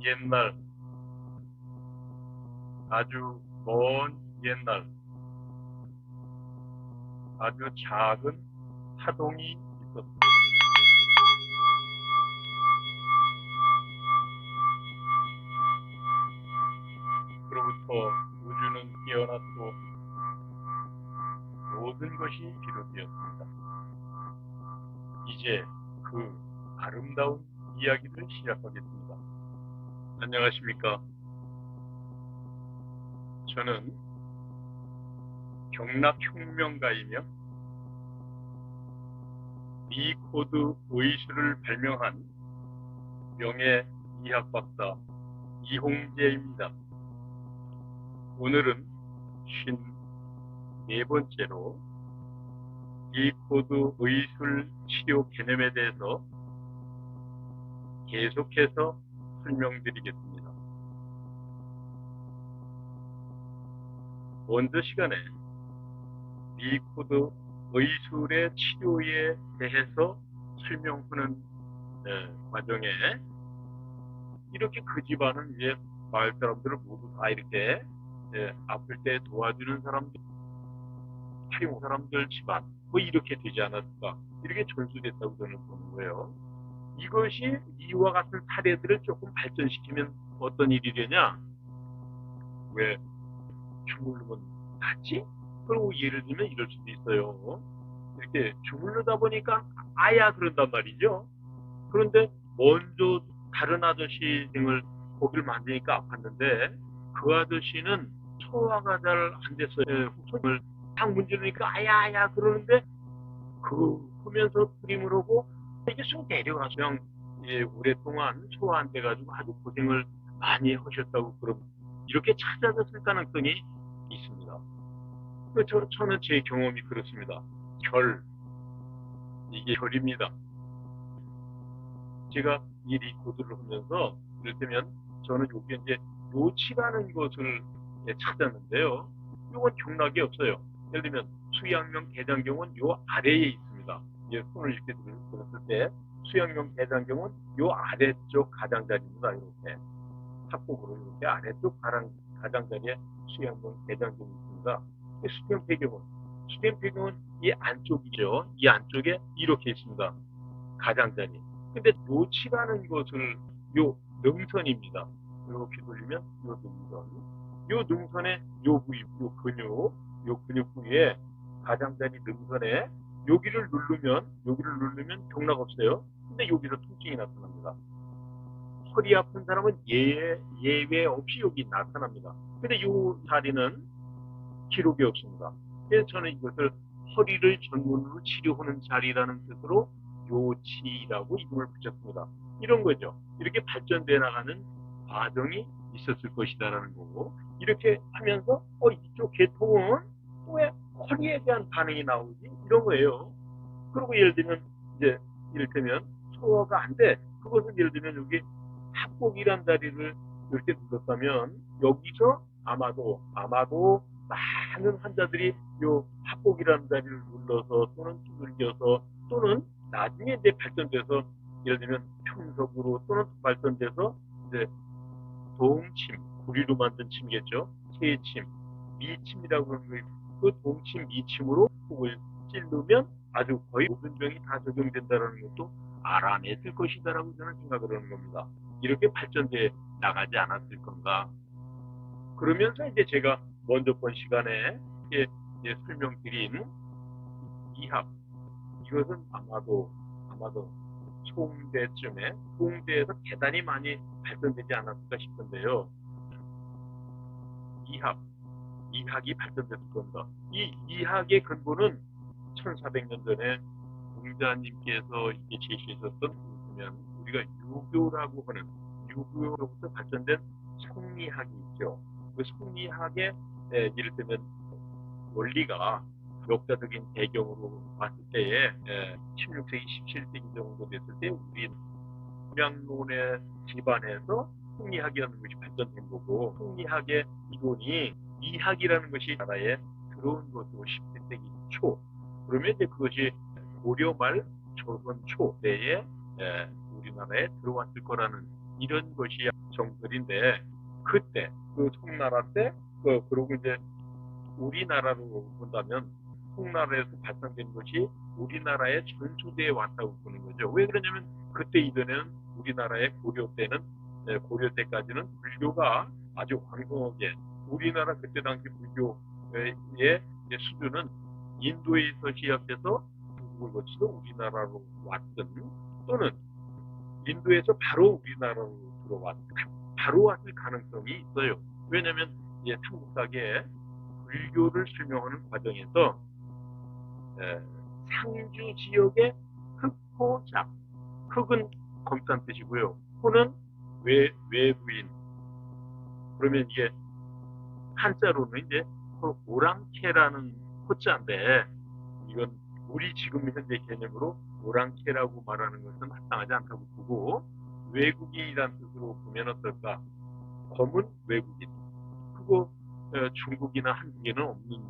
옛날, 아주 먼 옛날, 아주 작은 파동이 있었습니다. 그로부터 우주는 깨어났고 모든 것이 비로되었습니다. 이제 그 아름다운 이야기를 시작하겠습니다. 안녕하십니까? 저는 경락혁명가이며 리코드 의수를 발명한 명예 이학박사 이홍재입니다. 오늘은 54번째로 리코드 의술 치료 개념에 대해서 계속해서 설명드리겠습니다. 먼저 시간에 리코드 의술의 치료에 대해서 설명하는 과정에 이렇게 그 집안은 이제 마을 사람들을 모두 다 이렇게 아플 때 도와주는 사람들, 활용 사람들 집안 뭐 이렇게 되지 않았을까, 이렇게 전수됐다고 저는 보는 거예요. 이것이 이와 같은 사례들을 조금 발전시키면 어떤 일이 되냐? 왜 주물르면 낫지? 그리고 예를 들면 이럴 수도 있어요. 이렇게 주물르다 보니까 아야 그런단 말이죠. 그런데 먼저 다른 아저씨 등을 고기를 만드니까 아팠는데 그 아저씨는 소화가 잘 안 됐어요. 손을 딱 문지르니까 아야 그러는데 그 하면서 프림을 하고 이게 쑥 내려가서 그냥 오랫동안 소화 안 돼가지고 아주 고생을 많이 하셨다고 그럼 이렇게 찾아졌을 가능성이 있습니다. 저는 제 경험이 그렇습니다. 이게 결입니다. 제가 이 리코드를 하면서 이를테면 저는 여기 이제 요치라는 것을 찾았는데요. 이건 경락이 없어요. 예를 들면 수양명 대장경은 요 아래에 있습니다. 이제 손을 이렇게 들었을 때 수양명 대장경은 요 아래쪽 가장자리입니다. 이렇게 합곡으로 이렇게 아래쪽 가장자리에 수양명 대장경이 있습니다. 수렴폐경은 이 안쪽이죠. 이 안쪽에 이렇게 있습니다. 가장자리. 근데 요치라는 것을 요 능선입니다. 이렇게 돌리면 요 능선. 요 능선에 요 부위, 요 근육 부위에 가장자리 능선에 여기를 누르면 경락 없어요. 근데 여기서 통증이 나타납니다. 허리 아픈 사람은 예외 없이 여기 나타납니다. 근데 요 자리는 기록이 없습니다. 그래서 저는 이것을 허리를 전문으로 치료하는 자리라는 뜻으로 요치라고 이름을 붙였습니다. 이런 거죠. 이렇게 발전돼 나가는 과정이 있었을 것이다라는 거고, 이렇게 하면서 이쪽 계통은 왜 허리에 대한 반응이 나오지? 이런 거예요. 그리고 예를 들면 이제 이를테면 소화가 안 돼. 그것은 예를 들면 여기 합곡이란 자리를 이렇게 눌렀다면 여기서 아마도 많은 환자들이 요 합곡이라는 자리를 눌러서 또는 두들겨서 또는 나중에 이제 발전돼서 예를 들면 평석으로 또는 발전돼서 이제 동침, 구리로 만든 침이겠죠. 세침, 미침이라고 하는 거예요. 그 동침, 미침으로 콕을 찌르면 아주 거의 모든 병이 다 적용된다는 것도 알아냈을 것이다라고 저는 생각을 하는 겁니다. 이렇게 발전돼 나가지 않았을 건가. 그러면서 이제 제가 먼저 본 시간에 이제 설명드린 이학, 이것은 아마도 송대에서 대단히 많이 발전되지 않았을까 싶은데요. 이학이 발전됐을 겁니다. 이 이학의 근본은 1400년 전에 공자님께서 이게 제시했었던 보면 우리가 유교라고 하는 유교로부터 발전된 성리학이 있죠. 그 성리학의 이를테면 원리가 역사적인 배경으로 봤을 때에 16세기, 17세기 정도 됐을 때 우리 동양론의 기반에서 성리학이라는 것이 발전된 거고, 성리학의 이론이 이학이라는 것이 나라에 들어온 것으로 17세기 초. 그러면 이제 그것이 고려 말 조선 초 때에 우리나라에 들어왔을 거라는 이런 것이 정설인데, 그때 그 송나라 때 그러고 이제 우리나라로 본다면 송나라에서 발상된 것이 우리나라의 전수대에 왔다고 보는 거죠. 왜 그러냐면 그때 이전에는 우리나라의 고려 때는 고려 때까지는 불교가 아주 왕성하게, 우리나라 그때 당시 불교의 수준은 인도에서 시작해서 중국을 거쳐서 우리나라로 왔든, 또는 인도에서 바로 우리나라로 바로 왔을 가능성이 있어요. 왜냐하면 삼국사기에 불교를 설명하는 과정에서 상주 지역의 흑호자, 흑은 검다는 뜻이고요. 호는 외부인. 그러면 이게 한자로는 이제 오랑캐라는 호자인데, 이건 우리 지금 현재 개념으로 오랑캐라고 말하는 것은 합당하지 않다고 보고, 외국인이라는 뜻으로 보면 어떨까? 검은 외국인. 그거 중국이나 한국에는 없는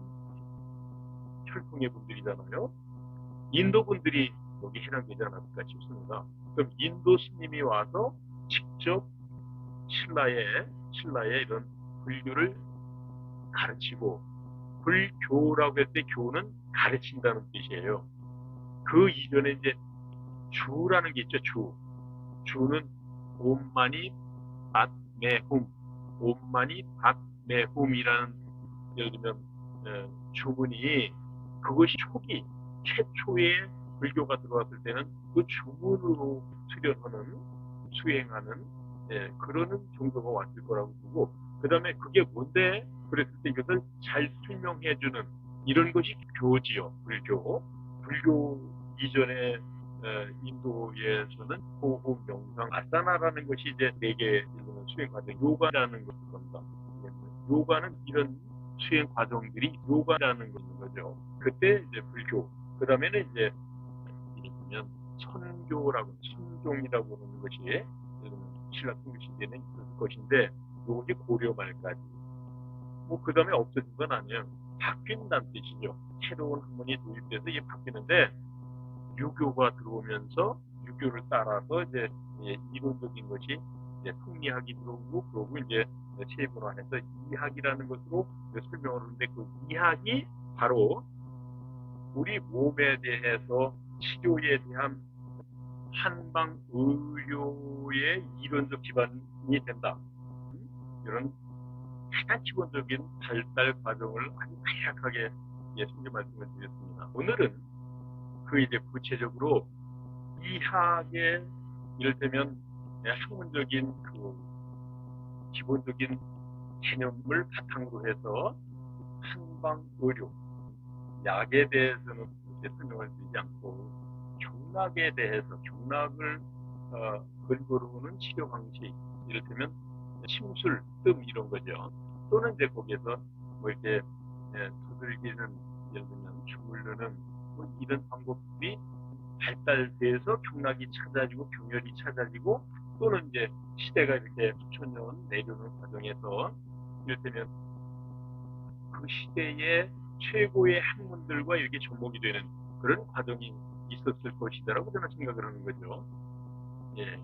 혈통의 분들이잖아요. 인도 분들이 여기 해당되지 않았을까 싶습니다. 그럼 인도 스님이 와서 직접 신라에 이런 불교를 가르치고, 불교라고 할 때 교는 가르친다는 뜻이에요. 그 이전에 이제 주라는 게 있죠. 주는 옴마니 밧메훔, 옴마니 밧메훔이라는, 예를 들면 주문이, 그것이 최초의 불교가 들어왔을 때는 그 주문으로 수행하는 그러는 정도가 왔을 거라고 보고, 그 다음에 그게 뭔데? 그랬을 때 이것을 잘 설명해주는 이런 것이 교지요. 불교 이전에 인도에서는 호흡, 명상, 아사나라는 것이 이제 4개 수행 과정, 요가라는 것일 겁니다. 요가는 이런 수행 과정들이 요가라는 거죠. 그때 이제 불교, 그 다음에는 이제 이를테면 선종이라고 하는 것이 신라 통일 시대는 있을 것인데, 이것이 고려 말까지. 그 다음에 없어진 건 아니에요. 바뀐다는 뜻이죠. 새로운 학문이 도입돼서 이게 바뀌는데, 유교가 들어오면서 유교를 따라서 이제 이론적인 것이 이제 통리학이 들어오고, 그러고 이제 세분화해서 이학이라는 것으로 설명을 하는데, 그 이학이 바로 우리 몸에 대해서 치료에 대한 한방 의료의 이론적 기반이 된다. 이런 가장 기본적인 발달 과정을 아주 간략하게 예수님 말씀을 드렸습니다. 오늘은 그 이제 구체적으로 이학의, 이를테면 학문적인 그 기본적인 개념을 바탕으로 해서 한방 의료, 약에 대해서는 설명을 드리지 않고, 경락에 대해서, 경락을 근거로 는 치료 방식, 이를테면 침술, 뜸 이런 거죠. 또는 이제 거기에서 이렇게 두들기는, 예를 들면 주물르는 이런 방법들이 발달돼서 경락이 찾아지고 병열이 찾아지고, 또는 이제 시대가 이렇게 수천 년 내려오는 과정에서 이를테면 그 시대의 최고의 학문들과 이렇게 접목이 되는 그런 과정이 있었을 것이다라고 저는 생각을 하는 거죠.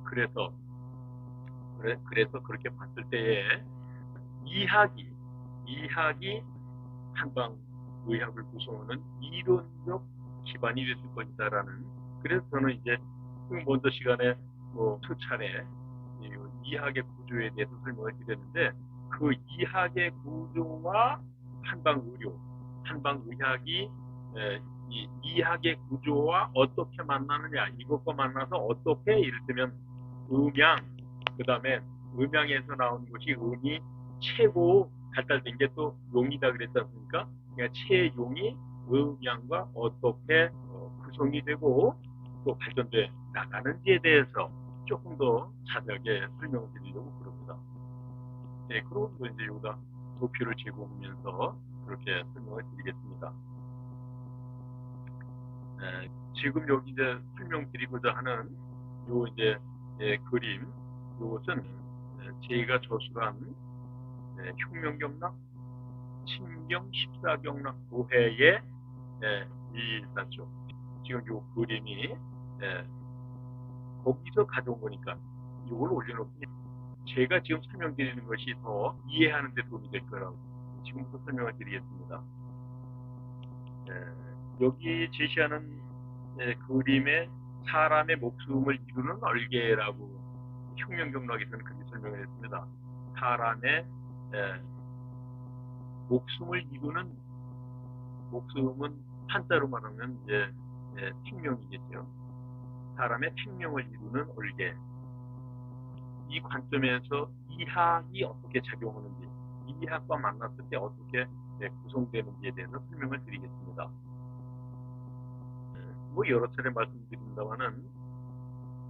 그래서 그렇게 봤을 때에 이학이 한방 의학을 구성하는 이론적 기반이 됐을 것이다라는, 그래서 저는 이제 먼저 시간에 수차례 이학의 구조에 대해서 설명을 드렸는데, 그 이학의 구조와 한방의학이 이 이학의 구조와 어떻게 만나느냐, 이것과 만나서 어떻게, 이를테면 음양, 그 다음에 음양에서 나오는 것이, 음이 최고 발달된 게 또 용이다 그랬지 않습니까? 그러니까 최용이 음양과 어떻게 구성이 되고 또 발전돼 나가는지에 대해서 조금 더 자세하게 설명을 드리려고 그럽니다. 그리고 또 이제 여기다 도표를 제공하면서 그렇게 설명을 드리겠습니다. 지금 여기 이제 설명드리고자 하는 요 이제 그림, 요것은 제가 저술한 흉명경락, 신경 14경락 도해의 일사죠. 지금 요 그림이 거기서 가져온 거니까 이걸 올려놓고 제가 지금 설명드리는 것이 더 이해하는 데 도움이 될 거라고 지금부터 설명을 드리겠습니다. 여기 제시하는 그림에 사람의 목숨을 이루는 얼개라고 혁명경락에서는 그렇게 설명을 했습니다. 사람의 목숨을 이루는, 목숨은 한자로 말하면 이제 생명이겠죠. 사람의 생명을 이루는 얼개. 이 관점에서 이학이 어떻게 작용하는지, 이학과 만났을 때 어떻게 구성되는지에 대해서 설명을 드리겠습니다. 뭐 여러 차례 말씀드린다마는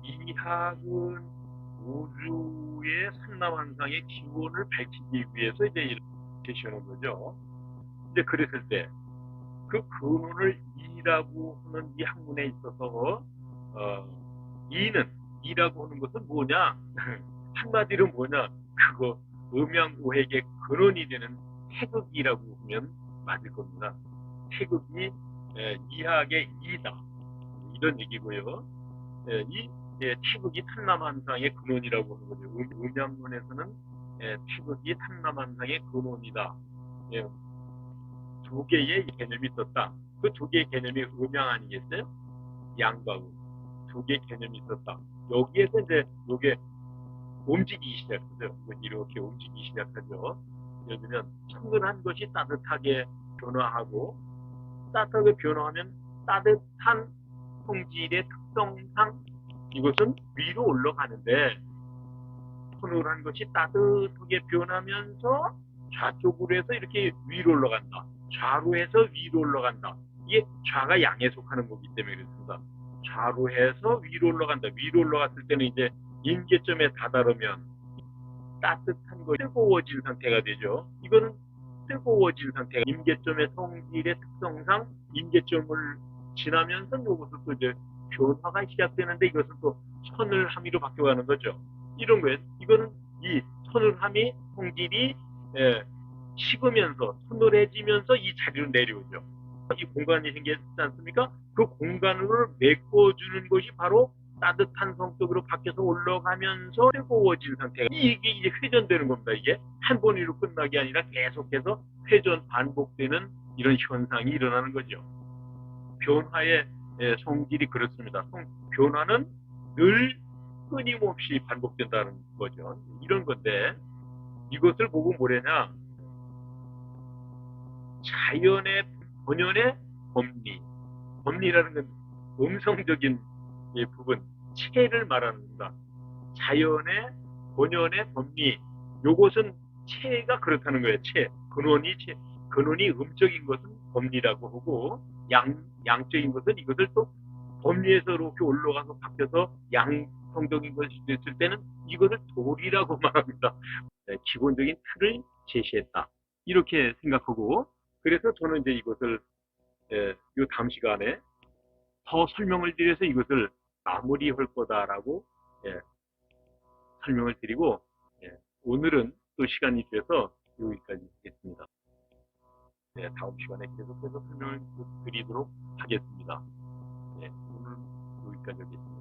이학은 우주의 삼라만상의 기원을 밝히기 위해서 이제 제시하는 거죠. 이제 그랬을 때 그 근원을 이라고 하는 이 학문에 있어서 이라고 하는 것은 뭐냐? 한마디로 뭐냐? 그거 음양오획의 근원이 되는 태극이라고 하면 맞을 겁니다. 태극이 이학의 이다. 이런 얘기고요. 이 태극이 탐남한상의 근원이라고 하는 거죠. 음양론에서는 태극이 탐남한상의 근원이다. 두 개의 개념이 있었다. 그 두 개의 개념이 음양 아니겠어요? 양과 두 개의 개념이 있었다. 여기에서 이제 요게 움직이기 시작하죠. 이렇게 움직이기 시작하죠. 예를 들면 서늘한 것이 따뜻하게 변화하고 따뜻하게 변화하면 따뜻한 성질의 특성상 이것은 위로 올라가는데 서늘한 것이 따뜻하게 변하면서 좌쪽으로 해서 이렇게 위로 올라간다. 좌로 해서 위로 올라간다. 이게 좌가 양에 속하는 거기 때문에 그렇습니다. 좌로 해서 위로 올라간다. 위로 올라갔을 때는 이제 임계점에 다다르면 따뜻한 것이 뜨거워진 상태가 되죠. 이거는 뜨거워진 상태가 임계점의 성질의 특성상 임계점을 지나면서 이것을 또 이제 변화가 시작되는데 이것은 또 서늘함이로 바뀌어가는 거죠. 이런 거예요. 이거는 이 서늘함이 성질이 식으면서 서늘해지면서 이 자리로 내려오죠. 이 공간이 생겼지 않습니까? 그 공간을 메꿔주는 것이 바로 따뜻한 성격으로 바뀌어서 올라가면서 뜨거워진 상태가 이게 이제 회전되는 겁니다. 이게 한 번으로 끝나게 아니라 계속해서 회전 반복되는 이런 현상이 일어나는 거죠. 변화의 성질이 그렇습니다. 변화는 늘 끊임없이 반복된다는 거죠. 이런 건데 이것을 보고 뭐래냐? 자연의 본연의 법리. 법리라는 건 음성적인 부분, 체를 말하는 겁니다. 자연의 본연의 법리. 요것은 체가 그렇다는 거예요. 체. 근원이 음적인 것은 법리라고 하고 양적인 것은 이것을 또 법리에서 이렇게 올라가서 바뀌어서 양성적인 것이 됐을 때는 이것을 도리라고 말합니다. 기본적인 틀을 제시했다. 이렇게 생각하고 그래서 저는 이제 이것을 이 다음 시간에 더 설명을 드려서 이것을 마무리할 거다라고 설명을 드리고 오늘은 또 시간이 돼서 여기까지 하겠습니다. 다음 시간에 계속해서 설명을 드리도록 하겠습니다. 오늘 여기까지 하겠습니다.